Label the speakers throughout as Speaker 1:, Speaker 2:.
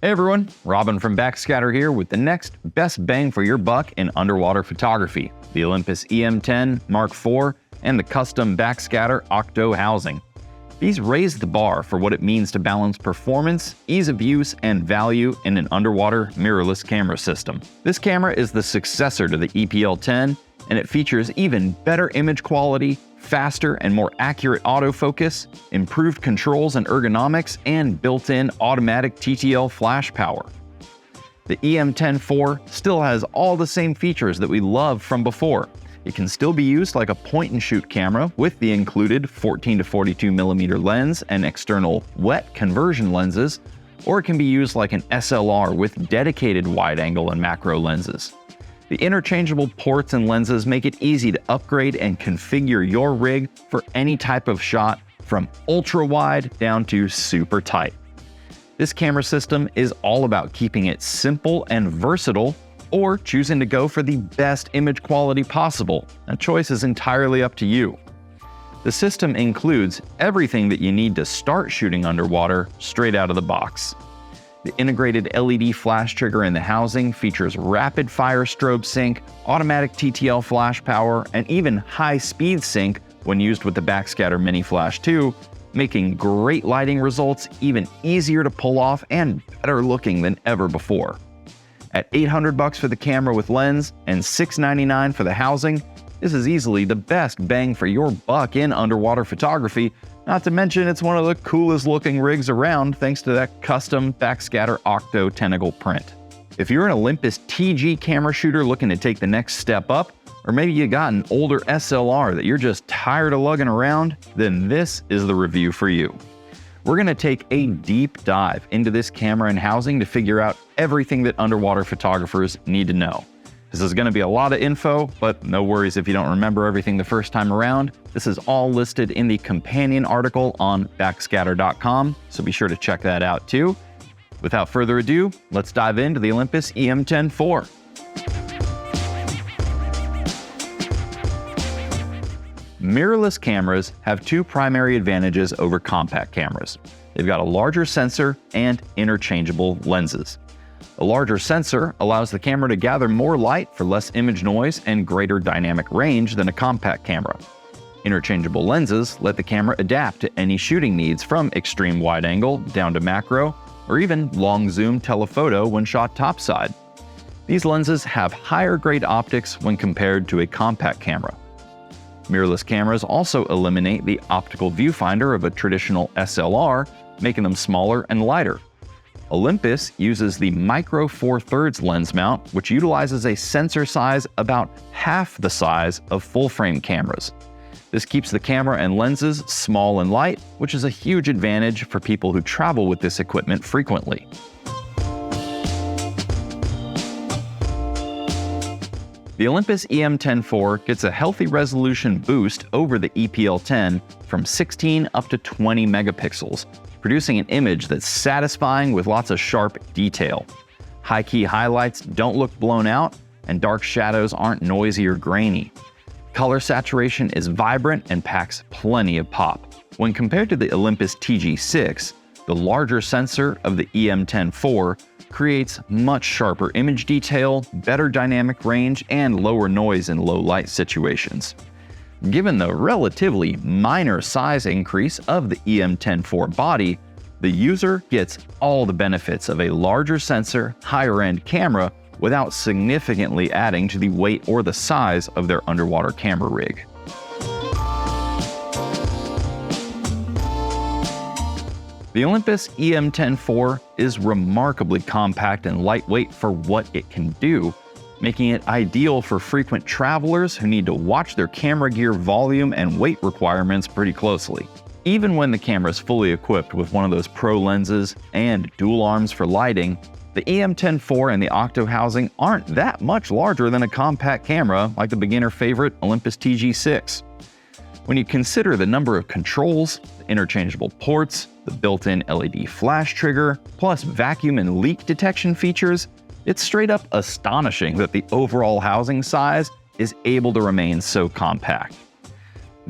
Speaker 1: Hey everyone, Robin from Backscatter here with the next best bang for your buck in underwater photography, the Olympus E-M10 IV and the custom Backscatter Octo housing. These raise the bar for what it means to balance performance, ease of use, and value in an underwater mirrorless camera system. This camera is the successor to the EPL10, and it features even better image quality, faster and more accurate autofocus, improved controls and ergonomics, and built-in automatic TTL flash power. The E-M10 IV still has all the same features that we love from before. It can still be used like a point-and-shoot camera with the included 14 to 42mm lens and external wet conversion lenses, or it can be used like an SLR with dedicated wide-angle and macro lenses. The interchangeable ports and lenses make it easy to upgrade and configure your rig for any type of shot, from ultra-wide down to super tight. This camera system is all about keeping it simple and versatile, or choosing to go for the best image quality possible. That choice is entirely up to you. The system includes everything that you need to start shooting underwater straight out of the box. The integrated LED flash trigger in the housing features rapid fire strobe sync, automatic TTL flash power, and even high-speed sync when used with the Backscatter Mini Flash 2, making great lighting results even easier to pull off and better looking than ever before. At $800 for the camera with lens and $699 for the housing, this is easily the best bang for your buck in underwater photography, not to mention it's one of the coolest looking rigs around thanks to that custom Backscatter Octo tentacle print. If you're an Olympus TG camera shooter looking to take the next step up, or maybe you got an older SLR that you're just tired of lugging around, then this is the review for you. We're going to take a deep dive into this camera and housing to figure out everything that underwater photographers need to know. This is going to be a lot of info, but no worries if you don't remember everything the first time around. This is all listed in the companion article on backscatter.com, so be sure to check that out too. Without further ado, let's dive into the Olympus E-M10 IV. Mirrorless cameras have two primary advantages over compact cameras. They've got a larger sensor and interchangeable lenses. A larger sensor allows the camera to gather more light for less image noise and greater dynamic range than a compact camera. Interchangeable lenses let the camera adapt to any shooting needs, from extreme wide angle down to macro, or even long zoom telephoto when shot topside. These lenses have higher grade optics when compared to a compact camera. Mirrorless cameras also eliminate the optical viewfinder of a traditional SLR, making them smaller and lighter. Olympus uses the Micro Four Thirds lens mount, which utilizes a sensor size about half the size of full-frame cameras. This keeps the camera and lenses small and light, which is a huge advantage for people who travel with this equipment frequently. The Olympus E-M10 IV gets a healthy resolution boost over the EPL10 from 16 up to 20 megapixels, producing an image that's satisfying with lots of sharp detail. High-key highlights don't look blown out, and dark shadows aren't noisy or grainy. Color saturation is vibrant and packs plenty of pop. When compared to the Olympus TG6, the larger sensor of the E-M10 IV creates much sharper image detail, better dynamic range, and lower noise in low light situations. Given the relatively minor size increase of the E-M10 IV body, the user gets all the benefits of a larger sensor, higher-end camera without significantly adding to the weight or the size of their underwater camera rig. The Olympus E-M10 IV is remarkably compact and lightweight for what it can do, making it ideal for frequent travelers who need to watch their camera gear volume and weight requirements pretty closely. Even when the camera is fully equipped with one of those pro lenses and dual arms for lighting, the E-M10 IV and the Octo housing aren't that much larger than a compact camera like the beginner favorite Olympus TG6. When you consider the number of controls, the interchangeable ports, the built-in LED flash trigger, plus vacuum and leak detection features, it's straight up astonishing that the overall housing size is able to remain so compact.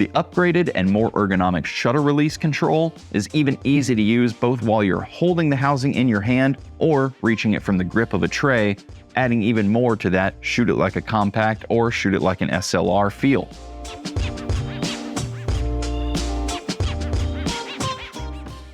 Speaker 1: The upgraded and more ergonomic shutter release control is even easy to use both while you're holding the housing in your hand or reaching it from the grip of a tray, adding even more to that shoot it like a compact or shoot it like an SLR feel.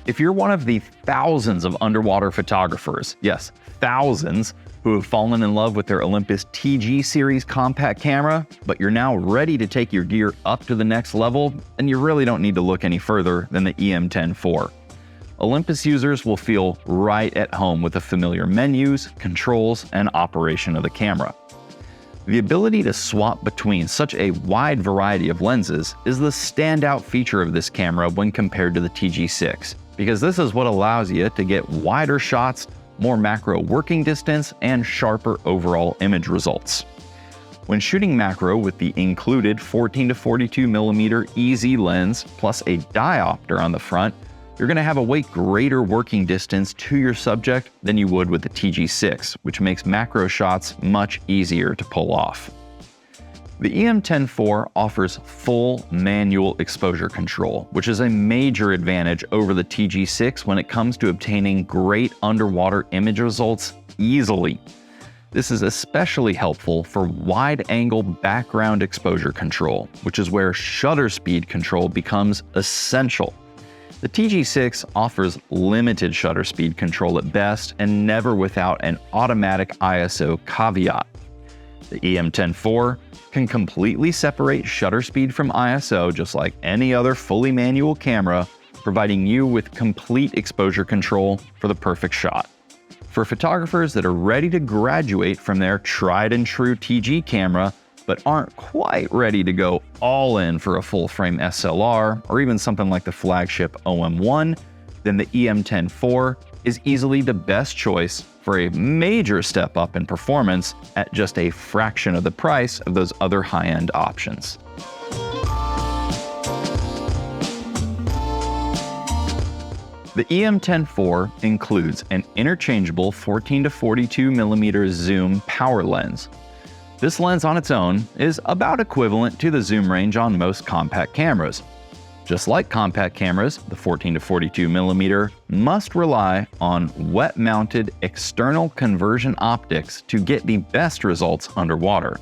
Speaker 1: If you're one of the thousands of underwater photographers, yes, thousands, who have fallen in love with their Olympus TG series compact camera, but you're now ready to take your gear up to the next level, and you really don't need to look any further than the E-M10 IV. Olympus users will feel right at home with the familiar menus, controls, and operation of the camera. The ability to swap between such a wide variety of lenses is the standout feature of this camera when compared to the TG6, because this is what allows you to get wider shots, more macro working distance, and sharper overall image results. When shooting macro with the included 14 to 42mm EZ lens plus a diopter on the front, you're going to have a way greater working distance to your subject than you would with the TG6, which makes macro shots much easier to pull off. The E-M10 IV offers full manual exposure control, which is a major advantage over the TG6 when it comes to obtaining great underwater image results easily. This is especially helpful for wide-angle background exposure control, which is where shutter speed control becomes essential. The TG6 offers limited shutter speed control at best and never without an automatic ISO caveat. The E-M10 IV can completely separate shutter speed from ISO just like any other fully manual camera, providing you with complete exposure control for the perfect shot. For photographers that are ready to graduate from their tried and true TG camera, but aren't quite ready to go all in for a full frame SLR or even something like the flagship OM1, then the E-M10 IV is easily the best choice for a major step up in performance at just a fraction of the price of those other high-end options. The E-M10 IV includes an interchangeable 14 to 42mm zoom power lens. This lens on its own is about equivalent to the zoom range on most compact cameras. Just like compact cameras, the 14 to 42mm must rely on wet-mounted external conversion optics to get the best results underwater.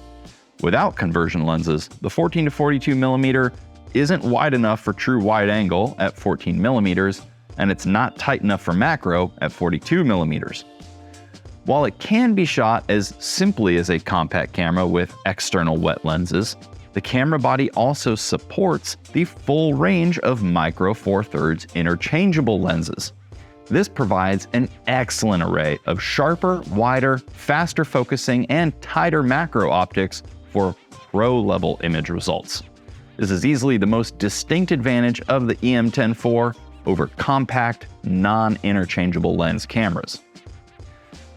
Speaker 1: Without conversion lenses, the 14 to 42mm isn't wide enough for true wide angle at 14mm, and it's not tight enough for macro at 42mm. While it can be shot as simply as a compact camera with external wet lenses, the camera body also supports the full range of micro 4/3 interchangeable lenses. This provides an excellent array of sharper, wider, faster focusing, and tighter macro optics for pro-level image results. This is easily the most distinct advantage of the E-M10 IV over compact, non-interchangeable lens cameras.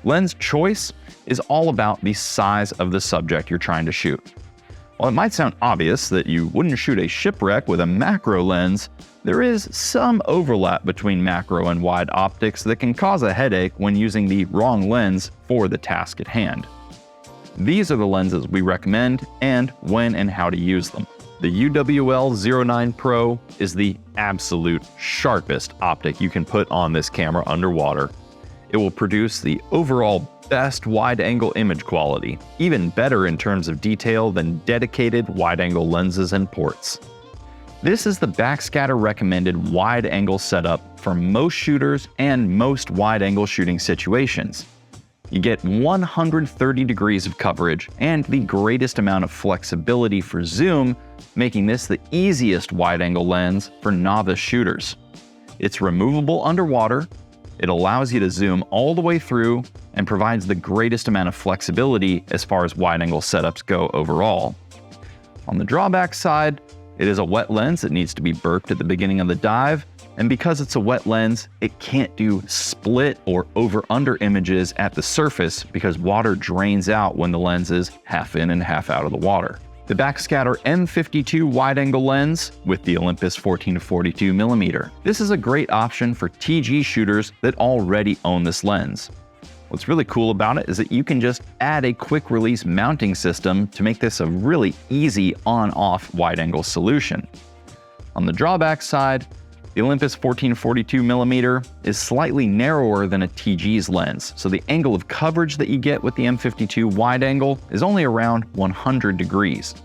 Speaker 1: Lens choice is all about the size of the subject you're trying to shoot. While it might sound obvious that you wouldn't shoot a shipwreck with a macro lens, there is some overlap between macro and wide optics that can cause a headache when using the wrong lens for the task at hand. These are the lenses we recommend and when and how to use them. The UWL-09 Pro is the absolute sharpest optic you can put on this camera underwater. It will produce the overall best wide-angle image quality, even better in terms of detail than dedicated wide-angle lenses and ports. This is the Backscatter recommended wide-angle setup for most shooters and most wide-angle shooting situations. You get 130 degrees of coverage and the greatest amount of flexibility for zoom, making this the easiest wide-angle lens for novice shooters. It's removable underwater, it allows you to zoom all the way through, and provides the greatest amount of flexibility as far as wide-angle setups go overall. On the drawback side, it is a wet lens that needs to be burped at the beginning of the dive, and because it's a wet lens, it can't do split or over-under images at the surface because water drains out when the lens is half in and half out of the water. The Backscatter M52 wide-angle lens with the Olympus 14 to 42mm. This is a great option for TG shooters that already own this lens. What's really cool about it is that you can just add a quick release mounting system to make this a really easy on-off wide-angle solution. On the drawback side, the Olympus 14-42mm is slightly narrower than a TG's lens, so the angle of coverage that you get with the M52 wide angle is only around 100 degrees.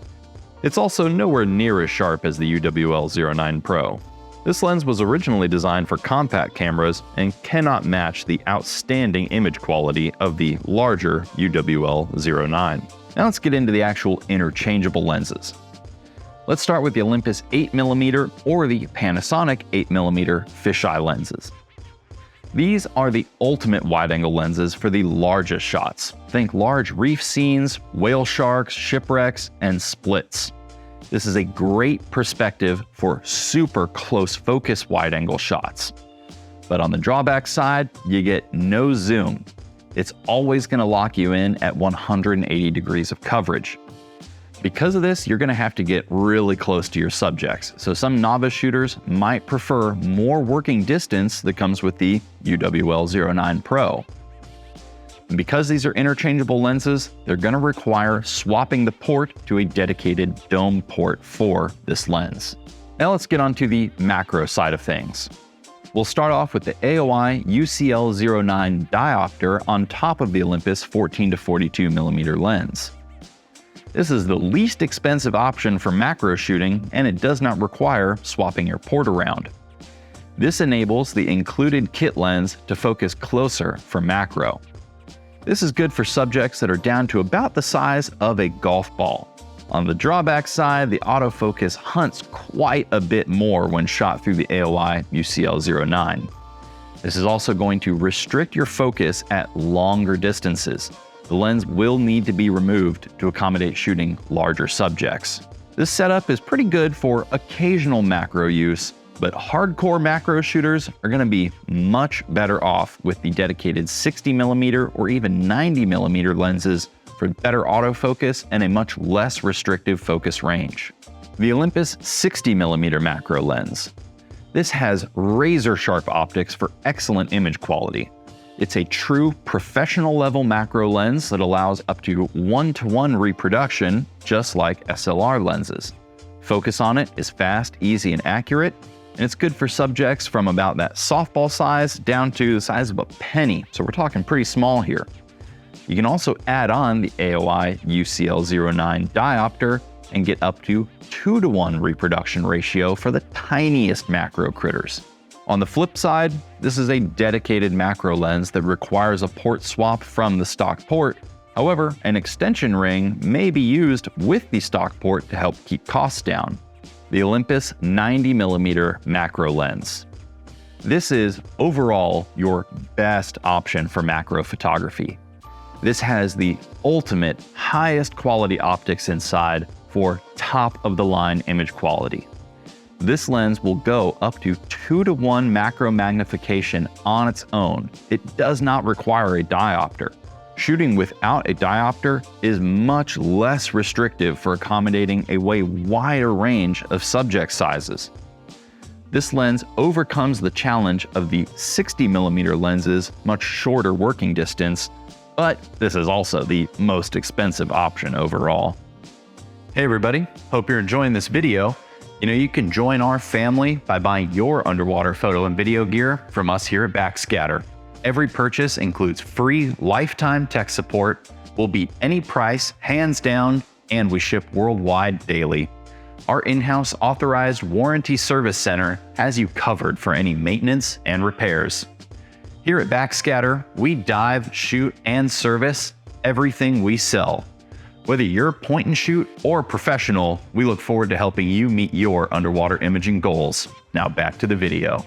Speaker 1: It's also nowhere near as sharp as the UWL-09 Pro. This lens was originally designed for compact cameras and cannot match the outstanding image quality of the larger UWL-09. Now let's get into the actual interchangeable lenses. Let's start with the Olympus 8mm or the Panasonic 8mm fisheye lenses. These are the ultimate wide-angle lenses for the largest shots. Think large reef scenes, whale sharks, shipwrecks, and splits. This is a great perspective for super close focus wide-angle shots. But on the drawback side, you get no zoom. It's always going to lock you in at 180 degrees of coverage. Because of this, you're going to have to get really close to your subjects, so some novice shooters might prefer more working distance that comes with the UWL-09 Pro. And because these are interchangeable lenses, they're going to require swapping the port to a dedicated dome port for this lens. Now let's get on to the macro side of things. We'll start off with the AOI UWL-09 diopter on top of the Olympus 14-42mm lens. This is the least expensive option for macro shooting, and it does not require swapping your port around. This enables the included kit lens to focus closer for macro. This is good for subjects that are down to about the size of a golf ball. On the drawback side, the autofocus hunts quite a bit more when shot through the AOI UWL-09. This is also going to restrict your focus at longer distances. The lens will need to be removed to accommodate shooting larger subjects. This setup is pretty good for occasional macro use, but hardcore macro shooters are going to be much better off with the dedicated 60mm or even 90mm lenses for better autofocus and a much less restrictive focus range. The Olympus 60mm macro lens. This has razor-sharp optics for excellent image quality. It's a true professional level macro lens that allows up to 1-to-1 reproduction, just like SLR lenses. Focus on it is fast, easy, and accurate, and it's good for subjects from about that softball size down to the size of a penny, so we're talking pretty small here. You can also add on the AOI UWL-09 diopter and get up to 2-to-1 reproduction ratio for the tiniest macro critters. On the flip side, this is a dedicated macro lens that requires a port swap from the stock port. However, an extension ring may be used with the stock port to help keep costs down. The Olympus 90mm macro lens. This is overall your best option for macro photography. This has the ultimate highest quality optics inside for top-of-the-line image quality. This lens will go up to 2-to-1 macro magnification on its own. It does not require a diopter. Shooting without a diopter is much less restrictive for accommodating a way wider range of subject sizes. This lens overcomes the challenge of the 60mm lenses' much shorter working distance, but this is also the most expensive option overall. Hey everybody, hope you're enjoying this video. You can join our family by buying your underwater photo and video gear from us here at Backscatter. Every purchase includes free lifetime tech support, will beat any price, hands down, and we ship worldwide daily. Our in-house authorized warranty service center has you covered for any maintenance and repairs. Here at Backscatter, we dive, shoot, and service everything we sell. Whether you're point and shoot or professional, we look forward to helping you meet your underwater imaging goals. Now back to the video.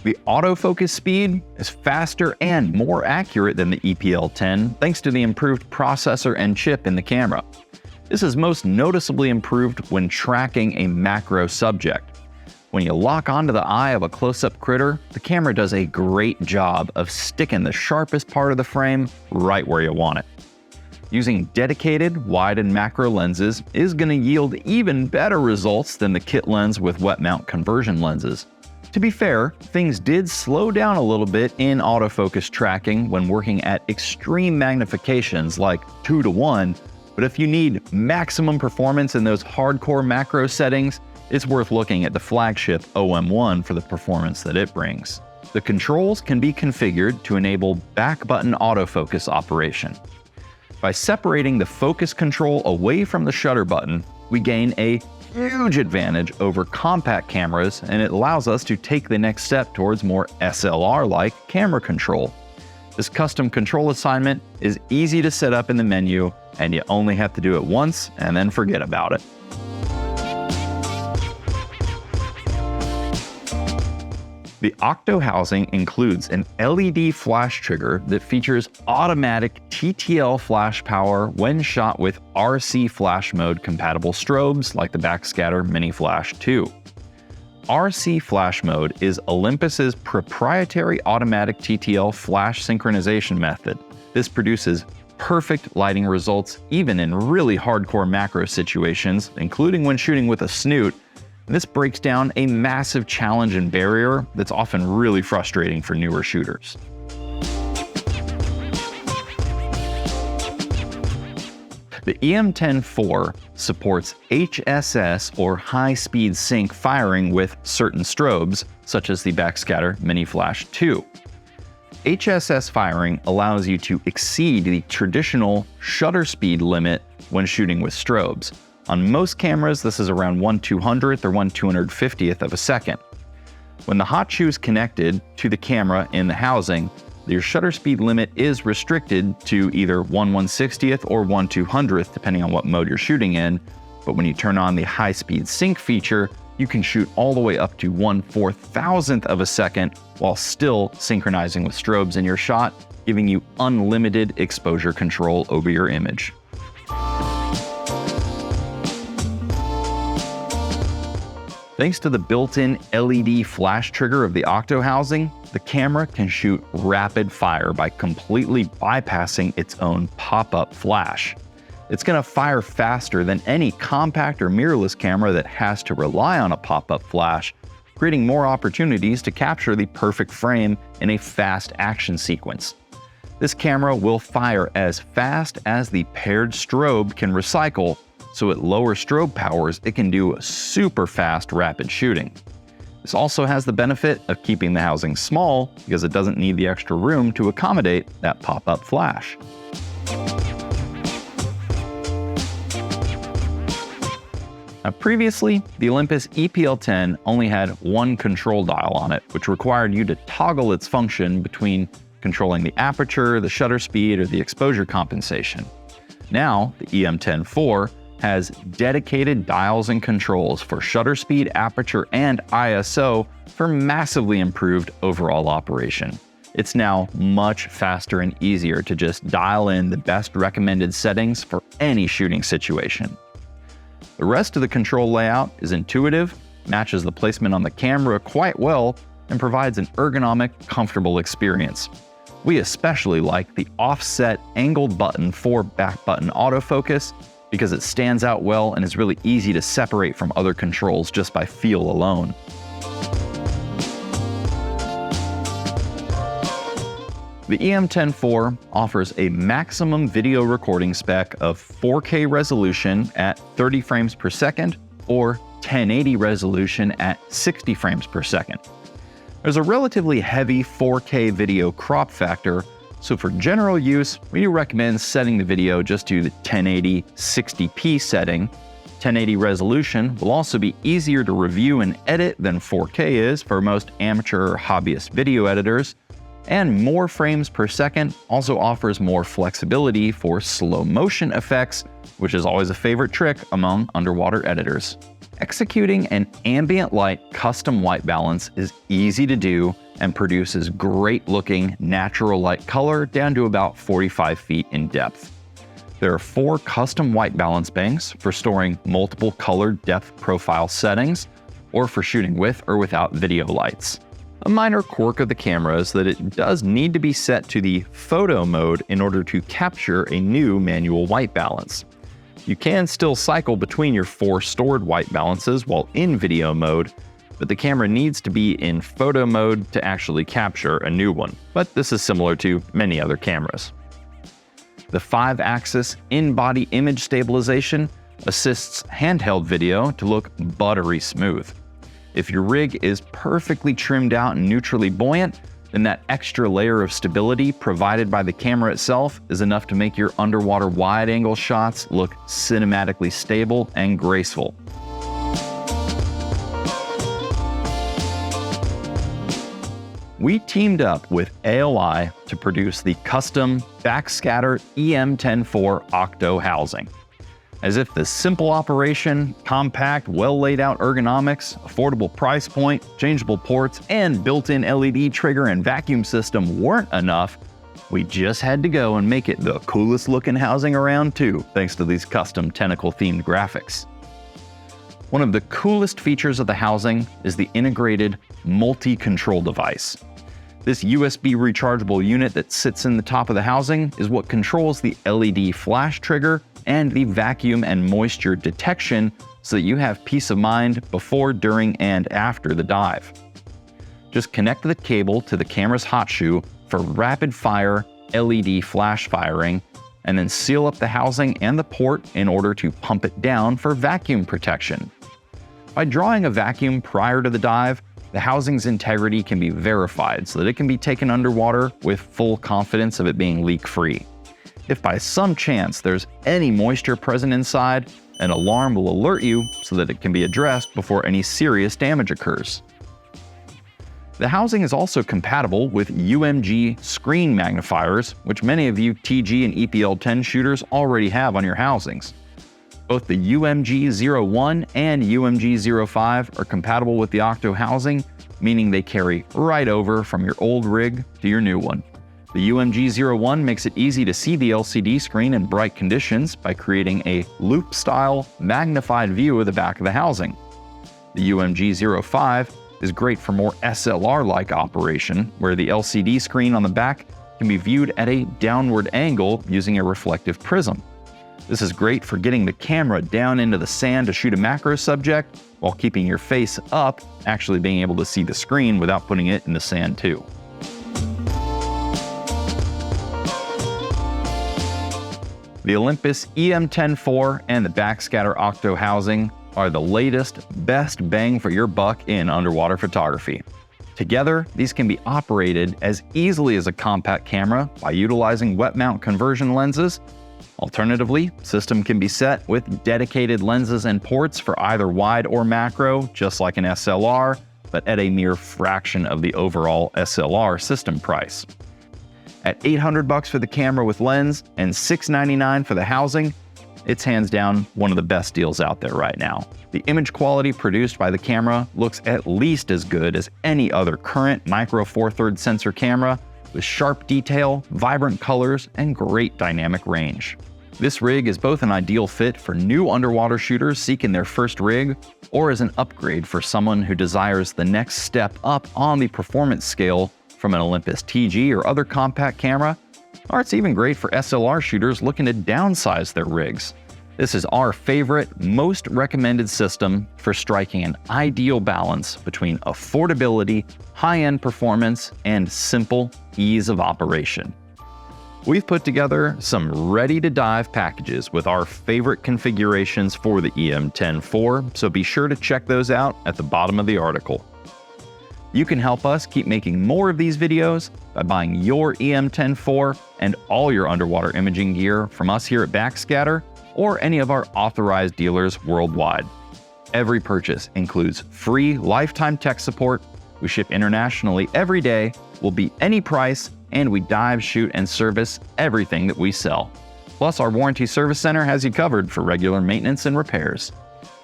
Speaker 1: The autofocus speed is faster and more accurate than the EPL-10 thanks to the improved processor and chip in the camera. This is most noticeably improved when tracking a macro subject. When you lock onto the eye of a close-up critter, the camera does a great job of sticking the sharpest part of the frame right where you want it. Using dedicated wide and macro lenses is going to yield even better results than the kit lens with wet mount conversion lenses. To be fair, things did slow down a little bit in autofocus tracking when working at extreme magnifications like 2-to-1, but But if you need maximum performance in those hardcore macro settings, it's worth looking at the flagship OM1 for the performance that it brings. The controls can be configured to enable back button autofocus operation. By separating the focus control away from the shutter button, we gain a huge advantage over compact cameras, and it allows us to take the next step towards more SLR-like camera control. This custom control assignment is easy to set up in the menu, and you only have to do it once and then forget about it. The Octo housing includes an LED flash trigger that features automatic TTL flash power when shot with RC flash mode compatible strobes like the Backscatter Mini Flash 2. RC flash mode is Olympus's proprietary automatic TTL flash synchronization method. This produces perfect lighting results even in really hardcore macro situations, including when shooting with a snoot. This breaks down a massive challenge and barrier that's often really frustrating for newer shooters. The E-M10 IV supports HSS or high-speed sync firing with certain strobes, such as the Backscatter Mini Flash 2. HSS firing allows you to exceed the traditional shutter speed limit when shooting with strobes. On most cameras, this is around 1/200th or 1/250th of a second. When the hot shoe is connected to the camera in the housing, your shutter speed limit is restricted to either 1/160th or 1/200th, depending on what mode you're shooting in. But when you turn on the high-speed sync feature, you can shoot all the way up to 1/4000th of a second while still synchronizing with strobes in your shot, giving you unlimited exposure control over your image. Thanks to the built-in LED flash trigger of the Octo housing, the camera can shoot rapid fire by completely bypassing its own pop-up flash. It's going to fire faster than any compact or mirrorless camera that has to rely on a pop-up flash, creating more opportunities to capture the perfect frame in a fast action sequence. This camera will fire as fast as the paired strobe can recycle, so at lower strobe powers, it can do super fast rapid shooting. This also has the benefit of keeping the housing small because it doesn't need the extra room to accommodate that pop-up flash. Now, previously, the Olympus EPL10 only had one control dial on it, which required you to toggle its function between controlling the aperture, the shutter speed, or the exposure compensation. Now, the E-M10 IV has dedicated dials and controls for shutter speed, aperture, and ISO for massively improved overall operation. It's now much faster and easier to just dial in the best recommended settings for any shooting situation. The rest of the control layout is intuitive, matches the placement on the camera quite well, and provides an ergonomic, comfortable experience. We especially like the offset angled button for back button autofocus because it stands out well and is really easy to separate from other controls just by feel alone. The E-M10 IV offers a maximum video recording spec of 4K resolution at 30 frames per second or 1080 resolution at 60 frames per second. There's a relatively heavy 4K video crop factor, so for general use, we recommend setting the video just to the 1080 60p setting. 1080 resolution will also be easier to review and edit than 4K is for most amateur or hobbyist video editors, and more frames per second also offers more flexibility for slow motion effects, which is always a favorite trick among underwater editors. Executing an ambient light custom white balance is easy to do and produces great looking natural light color down to about 45 feet in depth. There are 4 custom white balance banks for storing multiple color depth profile settings or for shooting with or without video lights. A minor quirk of the camera is that it does need to be set to the photo mode in order to capture a new manual white balance. You can still cycle between your 4 stored white balances while in video mode, but the camera needs to be in photo mode to actually capture a new one. But this is similar to many other cameras. The 5-axis in-body image stabilization assists handheld video to look buttery smooth. If your rig is perfectly trimmed out and neutrally buoyant, then that extra layer of stability provided by the camera itself is enough to make your underwater wide-angle shots look cinematically stable and graceful. We teamed up with AOI to produce the custom Backscatter E-M10 IV Octo housing. As if the simple operation, compact, well-laid-out ergonomics, affordable price point, changeable ports, and built-in LED trigger and vacuum system weren't enough, we just had to go and make it the coolest-looking housing around too, thanks to these custom tentacle-themed graphics. One of the coolest features of the housing is the integrated multi-control device. This USB rechargeable unit that sits in the top of the housing is what controls the LED flash trigger and the vacuum and moisture detection so that you have peace of mind before, during, and after the dive. Just connect the cable to the camera's hot shoe for rapid-fire LED flash firing, and then seal up the housing and the port in order to pump it down for vacuum protection. By drawing a vacuum prior to the dive, the housing's integrity can be verified so that it can be taken underwater with full confidence of it being leak-free. If by some chance there's any moisture present inside, an alarm will alert you so that it can be addressed before any serious damage occurs. The housing is also compatible with UMG screen magnifiers, which many of you TG and EPL10 shooters already have on your housings. Both the UMG-01 and UMG-05 are compatible with the Octo housing, meaning they carry right over from your old rig to your new one. The UMG-01 makes it easy to see the LCD screen in bright conditions by creating a loop-style, magnified view of the back of the housing. The UMG-05 is great for more SLR-like operation, where the LCD screen on the back can be viewed at a downward angle using a reflective prism. This is great for getting the camera down into the sand to shoot a macro subject, while keeping your face up, actually being able to see the screen without putting it in the sand too. The Olympus E-M10 IV and the Backscatter Octo housing are the latest, best bang for your buck in underwater photography. Together, these can be operated as easily as a compact camera by utilizing wet mount conversion lenses. Alternatively, system can be set with dedicated lenses and ports for either wide or macro, just like an SLR, but at a mere fraction of the overall SLR system price. At $800 for the camera with lens and $699 for the housing, it's hands down one of the best deals out there right now. The image quality produced by the camera looks at least as good as any other current micro Four Thirds sensor camera, with sharp detail, vibrant colors, and great dynamic range. This rig is both an ideal fit for new underwater shooters seeking their first rig, or as an upgrade for someone who desires the next step up on the performance scale from an Olympus TG or other compact camera, or it's even great for SLR shooters looking to downsize their rigs. This is our favorite, most recommended system for striking an ideal balance between affordability, high-end performance, and simple ease of operation. We've put together some ready-to-dive packages with our favorite configurations for the E-M10 IV, so be sure to check those out at the bottom of the article. You can help us keep making more of these videos by buying your E-M10 IV and all your underwater imaging gear from us here at Backscatter or any of our authorized dealers worldwide. Every purchase includes free lifetime tech support, we ship internationally every day, will be any price, and we dive, shoot, and service everything that we sell. Plus, our warranty service center has you covered for regular maintenance and repairs.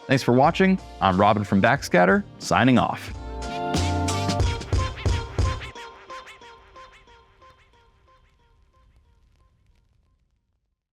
Speaker 1: Thanks for watching. I'm Robin from Backscatter, signing off.